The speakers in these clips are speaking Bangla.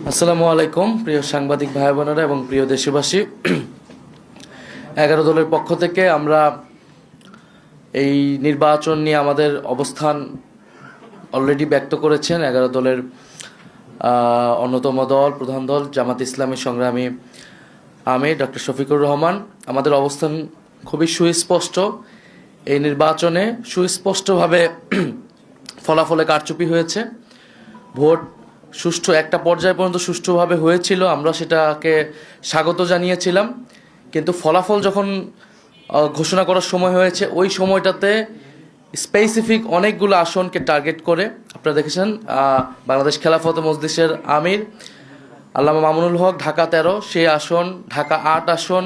আসসালামু আলাইকুম প্রিয় সাংবাদিক ভাই বোনেরা এবং প্রিয় দেশবাসী। 11 দলের পক্ষ থেকে আমরা এই নির্বাচন নিয়ে আমাদের অবস্থান অলরেডি ব্যক্ত করেছেন 11 দলের অন্যতম দল প্রধান দল জামাত ইসলামী সংগ্রামী আমির ডক্টর শফিকুর রহমান। আমাদের অবস্থান খুবই সুস্পষ্ট। এই নির্বাচনে সুস্পষ্টভাবে ফলাফলে কারচুপি হয়েছে। ভোট সুষ্ঠু একটা পর্যায় পর্যন্ত সুষ্ঠুভাবে হয়েছিল, আমরা সেটাকে স্বাগত জানিয়েছিলাম। কিন্তু ফলাফল যখন ঘোষণা করার সময় হয়েছে, ওই সময়টাতে স্পেসিফিক অনেকগুলো আসনকে টার্গেট করে আপনারা দেখেছেন বাংলাদেশ খেলাফত মজলিসের আমির আল্লামা মামুনুল হক ঢাকা 13 সেই আসন, ঢাকা 8 আসন,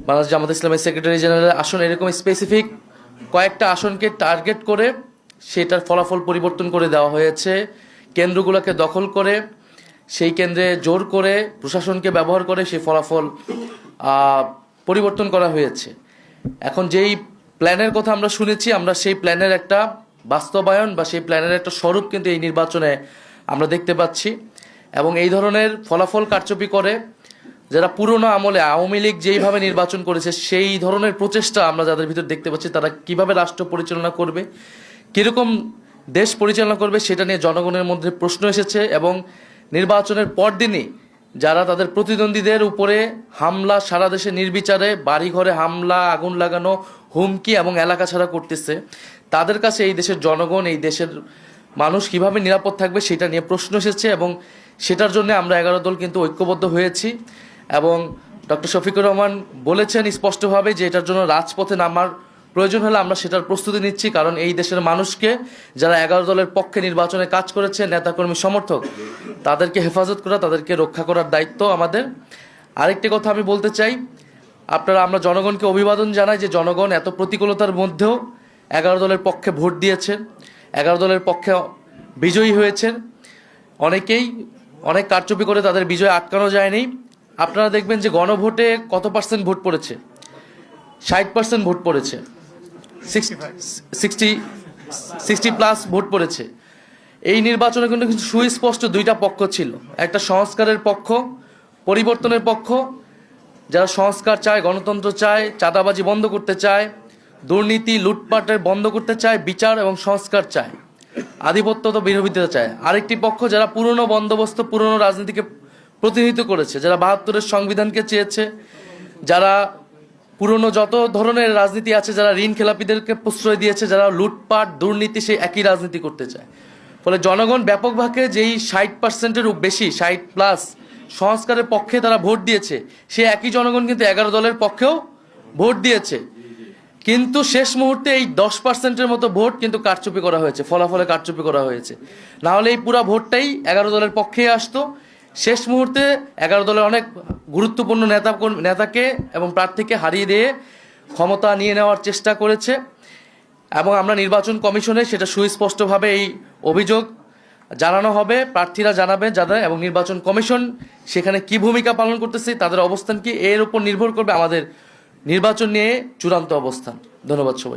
বাংলাদেশ জামাত ইসলামের সেক্রেটারি জেনারেলের আসন, এরকম স্পেসিফিক কয়েকটা আসনকে টার্গেট করে সেটার ফলাফল পরিবর্তন করে দেওয়া হয়েছে। কেন্দ্রগুলোকে দখল করে সেই কেন্দ্রে জোর করে প্রশাসনকে ব্যবহার করে সেই ফলাফল পরিবর্তন করা হয়েছে। এখন যেই প্ল্যানের কথা আমরা শুনেছি, আমরা সেই প্ল্যানের একটা বাস্তবায়ন বা সেই প্ল্যানের একটা স্বরূপ কিন্তু এই নির্বাচনে আমরা দেখতে পাচ্ছি। এবং এই ধরনের ফলাফল কারচুপি করে যারা পুরনো আমলে আওয়ামী লীগ যেইভাবে নির্বাচন করেছে সেই ধরনের প্রচেষ্টা আমরা যাদের ভিতর দেখতে পাচ্ছি, তারা কিভাবে রাষ্ট্র পরিচালনা করবে, কীরকম দেশ পরিচালনা করবে সেটা নিয়ে জনগণের মধ্যে প্রশ্ন এসেছে। এবং নির্বাচনের পরদিনই যারা তাদের প্রতিদ্বন্দ্বীদের উপরে হামলা, সারা দেশে নির্বিচারে বাড়িঘরে হামলা, আগুন লাগানো, হুমকি এবং এলাকা ছাড়া করতেছে, তাদের কাছে এই দেশের জনগণ, এই দেশের মানুষ কিভাবে নিরাপদ থাকবে সেটা নিয়ে প্রশ্ন এসেছে। এবং সেটার জন্য আমরা 11 দল কিন্তু ঐক্যবদ্ধ হয়েছি। এবং ডক্টর শফিকুর রহমান বলেছেন স্পষ্টভাবে যে এটার জন্য রাজপথে নামার প্রয়োজন হলে আমরা সেটার প্রস্তুতি নিচ্ছি। কারণ এই দেশের মানুষকে, যারা 11 দলের পক্ষে নির্বাচনে কাজ করেছে, নেতাকর্মী সমর্থক, তাদেরকে হেফাজত করা, তাদেরকে রক্ষা করার দায়িত্ব আমাদের। আরেকটি কথা আমি বলতে চাই, আমরা জনগণকে অভিবাদন জানাই যে জনগণ এত প্রতিকূলতার মধ্যেও 11 দলের পক্ষে ভোট দিয়েছেন, 11 দলের পক্ষে বিজয়ী হয়েছেন। অনেকেই অনেক কারচুপি করে তাদের বিজয় আটকানো যায়নি। আপনারা দেখবেন যে গণভোটে কত পার্সেন্ট ভোট পড়েছে, 60% ভোট পড়েছে, 60+ ভোট পড়েছে। এই নির্বাচনে কিন্তু সুস্পষ্ট দুইটা পক্ষ ছিল, একটা সংস্কারের পক্ষ, পরিবর্তনের পক্ষ, যারা সংস্কার চায়, গণতন্ত্র চায়, চাঁদাবাজি বন্ধ করতে চায়, দুর্নীতি লুটপাটের বন্ধ করতে চায়, বিচার এবং সংস্কার চায়, আধিপত্য তো বিরোধিতা চায়। আরেকটি পক্ষ যারা পুরনো বন্দোবস্ত, পুরনো রাজনীতিকে প্রতিনিধিত্ব করেছে, যারা 72-এর সংবিধানকে চেয়েছে, যারা পুরনো যত ধরনের রাজনীতি আছে, যারা ঋণ খেলাপিদেরকে প্রশ্রয় দিয়েছে, যারা লুটপাট দুর্নীতি, সেই একই রাজনীতি করতে চায়। ফলে জনগণ ব্যাপকভাবে যেই 60%-এর বেশি, 60+ সংস্কারের পক্ষে তারা ভোট দিয়েছে, সেই একই জনগণ কিন্তু 11 দলের পক্ষেও ভোট দিয়েছে। কিন্তু শেষ মুহূর্তে এই 10%-এর মতো ভোট কিন্তু কারচুপি করা হয়েছে, ফলাফলে কারচুপি করা হয়েছে। না হলে এই পুরো ভোটটাই 11 দলের পক্ষেই আসতো। শেষ মুহূর্তে 11 দলের অনেক গুরুত্বপূর্ণ নেতাকে এবং প্রার্থীকে হারিয়ে দিয়ে ক্ষমতা নিয়ে নেওয়ার চেষ্টা করেছে। এবং আমরা নির্বাচন কমিশনে সেটা সুস্পষ্টভাবে এই অভিযোগ জানানো হবে, প্রার্থীরা জানাবে যাদের, এবং নির্বাচন কমিশন সেখানে কি ভূমিকা পালন করতেছে, তাদের অবস্থান কি, এর উপর নির্ভর করবে আমাদের নির্বাচন নিয়ে চূড়ান্ত অবস্থান। ধন্যবাদ সবাই।